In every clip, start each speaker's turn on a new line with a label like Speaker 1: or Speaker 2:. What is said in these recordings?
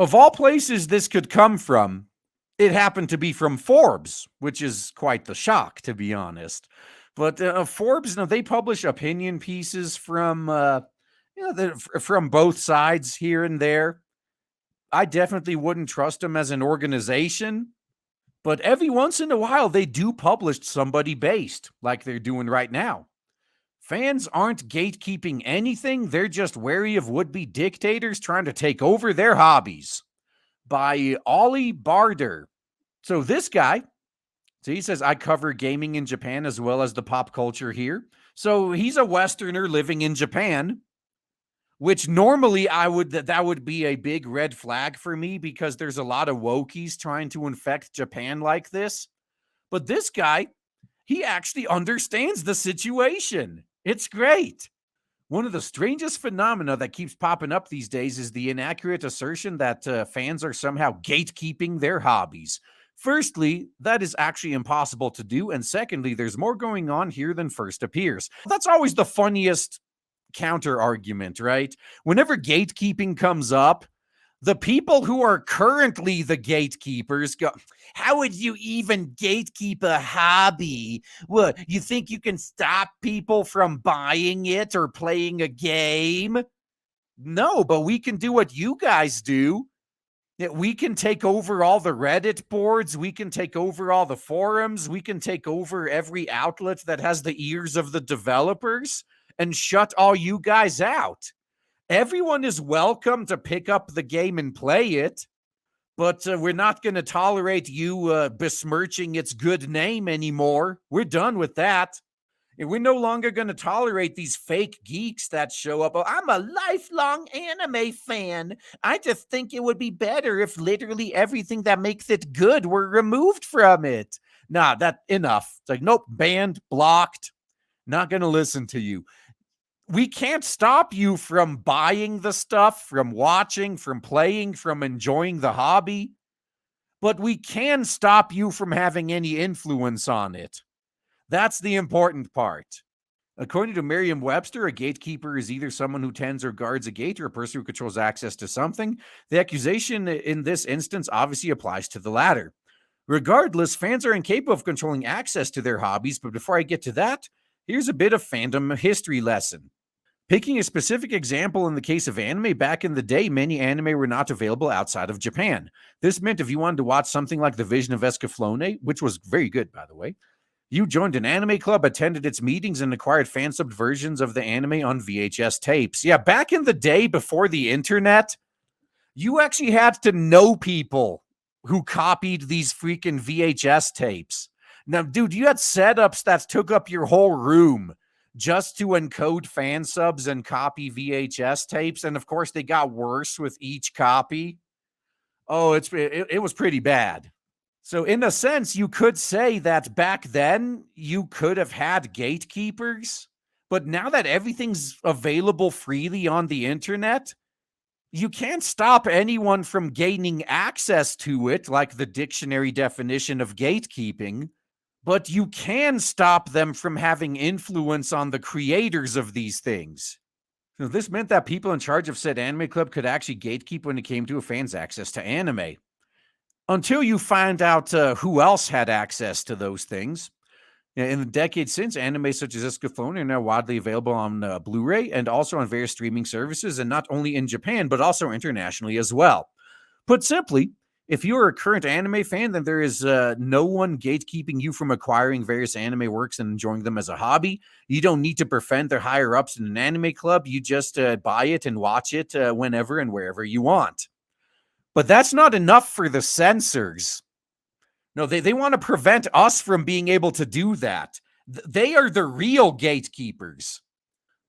Speaker 1: Of all places this could come from, it happened to be from Forbes, which is quite the shock, to be honest. But Forbes, they publish opinion pieces from, from both sides here and there. I definitely wouldn't trust them as an organization, but every once in a while they do publish somebody based, like they're doing right now. Fans aren't gatekeeping anything, they're just wary of would-be dictators trying to take over their hobbies. By Ollie Barder. So this guy, he says, I cover gaming in Japan as well as the pop culture here. So he's a Westerner living in Japan, which normally that would be a big red flag for me because there's a lot of wokies trying to infect Japan like this. But this guy, he actually understands the situation. It's great. One of the strangest phenomena that keeps popping up these days is the inaccurate assertion that fans are somehow gatekeeping their hobbies. Firstly, that is actually impossible to do. And secondly, there's more going on here than first appears. That's always the funniest counter argument, right? Whenever gatekeeping comes up, the people who are currently the gatekeepers go, how would you even gatekeep a hobby? What, you think you can stop people from buying it or playing a game? No, but we can do what you guys do. We can take over all the Reddit boards. We can take over all the forums. We can take over every outlet that has the ears of the developers and shut all you guys out. Everyone is welcome to pick up the game and play it, but we're not going to tolerate you besmirching its good name anymore. We're done with that. And we're no longer going to tolerate these fake geeks that show up. Oh, I'm a lifelong anime fan. I just think it would be better if literally everything that makes it good were removed from it. Nah, enough. It's like, nope, banned, blocked, not going to listen to you. We can't stop you from buying the stuff, from watching, from playing, from enjoying the hobby, but we can stop you from having any influence on it. That's the important part. According to Merriam-Webster, a gatekeeper is either someone who tends or guards a gate or a person who controls access to something. The accusation in this instance obviously applies to the latter. Regardless, fans are incapable of controlling access to their hobbies, but before I get to that, here's a bit of fandom history lesson. Picking a specific example in the case of anime, back in the day, many anime were not available outside of Japan. This meant if you wanted to watch something like The Vision of Escaflowne, which was very good, by the way, you joined an anime club, attended its meetings, and acquired fan-subbed versions of the anime on VHS tapes. Yeah, back in the day before the internet, you actually had to know people who copied these freaking VHS tapes. Now, dude, you had setups that took up your whole room just to encode fan subs and copy VHS tapes. And of course, they got worse with each copy. Oh, it was pretty bad. So in a sense, you could say that back then you could have had gatekeepers, but now that everything's available freely on the internet, you can't stop anyone from gaining access to it, like the dictionary definition of gatekeeping, but you can stop them from having influence on the creators of these things. So this meant that people in charge of said anime club could actually gatekeep when it came to a fan's access to anime. Until you find out who else had access to those things. In the decades since, anime such as Escaflowne are now widely available on Blu-ray and also on various streaming services, and not only in Japan, but also internationally as well. Put simply, if you're a current anime fan, then there is no one gatekeeping you from acquiring various anime works and enjoying them as a hobby. You don't need to befriend their higher-ups in an anime club. You just buy it and watch it whenever and wherever you want. But that's not enough for the censors. No, they want to prevent us from being able to do that. They are the real gatekeepers.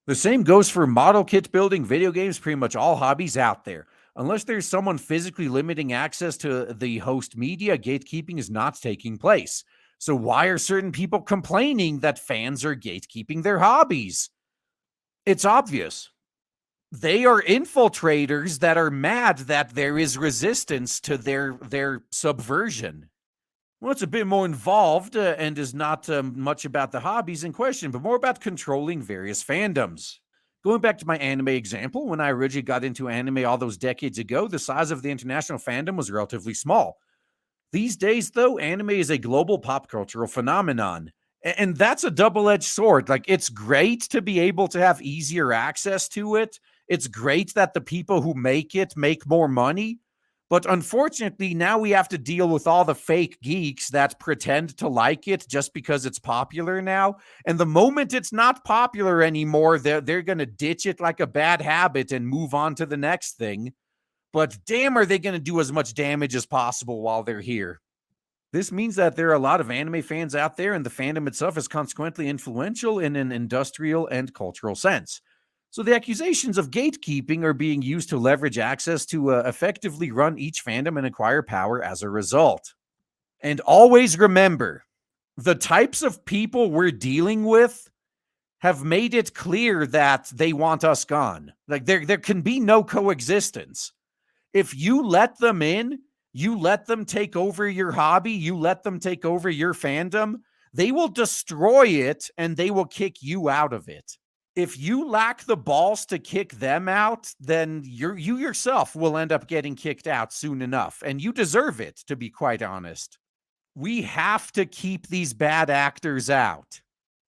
Speaker 1: The same goes for model kit building, video games, pretty much all hobbies out there. Unless there's someone physically limiting access to the host media, gatekeeping is not taking place. So why are certain people complaining that fans are gatekeeping their hobbies? It's obvious. They are infiltrators that are mad that there is resistance to their subversion. Well, it's a bit more involved and is not much about the hobbies in question, but more about controlling various fandoms. Going back to my anime example, when I originally got into anime all those decades ago, the size of the international fandom was relatively small. These days, though, anime is a global pop cultural phenomenon. And that's a double edged sword. Like, it's great to be able to have easier access to it. It's great that the people who make it make more money. But unfortunately, now we have to deal with all the fake geeks that pretend to like it just because it's popular now. And the moment it's not popular anymore, they're going to ditch it like a bad habit and move on to the next thing. But damn, are they going to do as much damage as possible while they're here? This means that there are a lot of anime fans out there, and the fandom itself is consequently influential in an industrial and cultural sense. So the accusations of gatekeeping are being used to leverage access to effectively run each fandom and acquire power as a result. And always remember, the types of people we're dealing with have made it clear that they want us gone. Like, there can be no coexistence. If you let them in, you let them take over your hobby, you let them take over your fandom, they will destroy it and they will kick you out of it. If you lack the balls to kick them out, then you yourself will end up getting kicked out soon enough, and you deserve it, to be quite honest. We have to keep these bad actors out.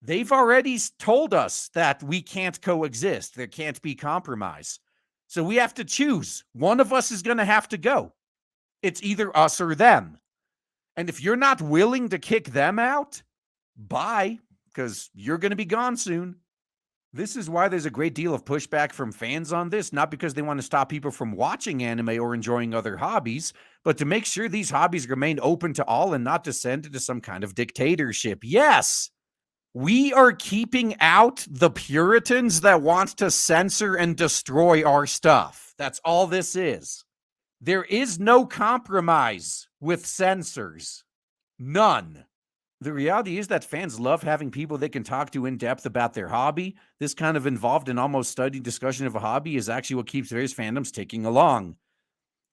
Speaker 1: They've already told us that we can't coexist. There can't be compromise. So we have to choose. One of us is going to have to go. It's either us or them. And if you're not willing to kick them out, bye, because you're going to be gone soon. This is why there's a great deal of pushback from fans on this, not because they want to stop people from watching anime or enjoying other hobbies, but to make sure these hobbies remain open to all and not descend into some kind of dictatorship. Yes, we are keeping out the Puritans that want to censor and destroy our stuff. That's all this is. There is no compromise with censors. None. The reality is that fans love having people they can talk to in depth about their hobby. This kind of involved and almost studied discussion of a hobby is actually what keeps various fandoms ticking along.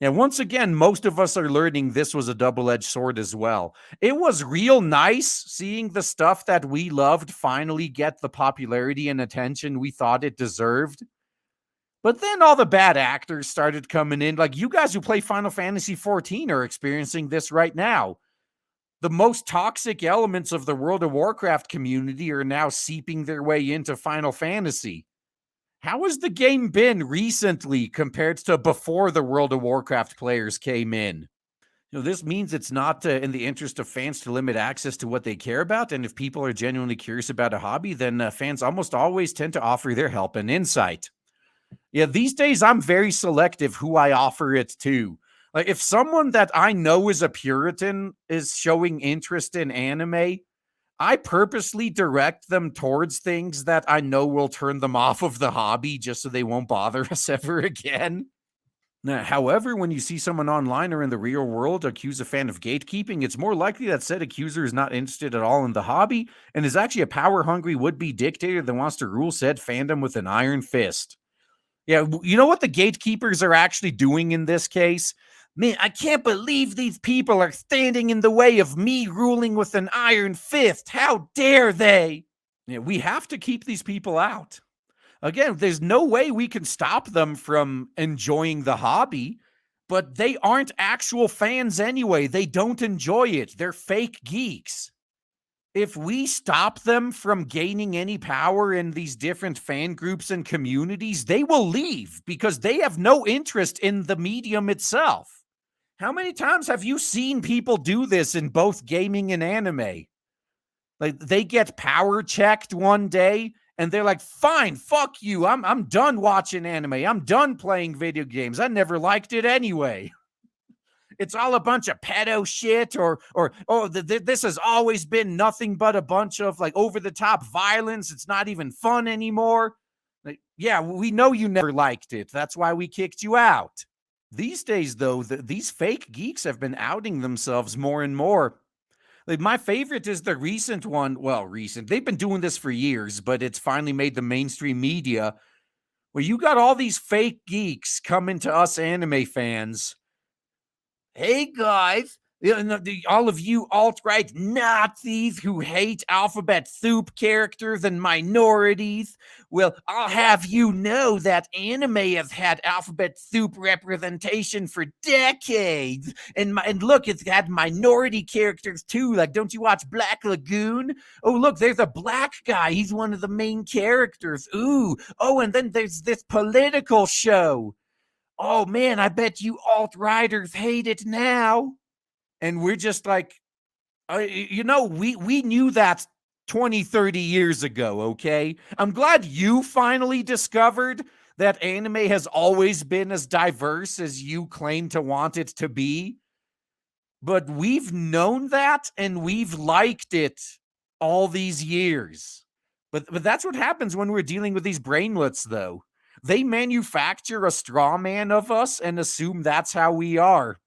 Speaker 1: And once again, most of us are learning this was a double-edged sword as well. It was real nice seeing the stuff that we loved finally get the popularity and attention we thought it deserved. But then all the bad actors started coming in. Like, you guys who play Final Fantasy XIV are experiencing this right now. The most toxic elements of the World of Warcraft community are now seeping their way into Final Fantasy. How has the game been recently compared to before the World of Warcraft players came in? This means it's not in the interest of fans to limit access to what they care about. And if people are genuinely curious about a hobby, then fans almost always tend to offer their help and insight. Yeah, these days I'm very selective who I offer it to. Like, if someone that I know is a Puritan is showing interest in anime, I purposely direct them towards things that I know will turn them off of the hobby just so they won't bother us ever again. Now, however, when you see someone online or in the real world accuse a fan of gatekeeping, it's more likely that said accuser is not interested at all in the hobby and is actually a power-hungry would-be dictator that wants to rule said fandom with an iron fist. Yeah, you know what the gatekeepers are actually doing in this case? Man, I can't believe these people are standing in the way of me ruling with an iron fist. How dare they? Yeah, we have to keep these people out. Again, there's no way we can stop them from enjoying the hobby, but they aren't actual fans anyway. They don't enjoy it. They're fake geeks. If we stop them from gaining any power in these different fan groups and communities, they will leave because they have no interest in the medium itself. How many times have you seen people do this in both gaming and anime? Like, they get power checked one day and they're like, fine, fuck you. I'm done watching anime. I'm done playing video games. I never liked it anyway. It's all a bunch of pedo shit, or this has always been nothing but a bunch of like over the top violence. It's not even fun anymore. Like, yeah, we know you never liked it. That's why we kicked you out. These days, though, these fake geeks have been outing themselves more and more. Like, my favorite is the recent one. Well, recent. They've been doing this for years, but it's finally made the mainstream media, where you got all these fake geeks coming to us anime fans. Hey guys, All of you alt-right Nazis who hate alphabet soup characters and minorities, well, I'll have you know that anime has had alphabet soup representation for decades. And look, it's had minority characters too. Like, don't you watch Black Lagoon? Oh, look, there's a black guy. He's one of the main characters. Ooh. Oh, and then there's this political show. Oh man, I bet you alt-righters hate it now. And we're just like, we knew that 20, 30 years ago, okay? I'm glad you finally discovered that anime has always been as diverse as you claim to want it to be. But we've known that and we've liked it all these years. But that's what happens when we're dealing with these brainlets, though. They manufacture a straw man of us and assume that's how we are.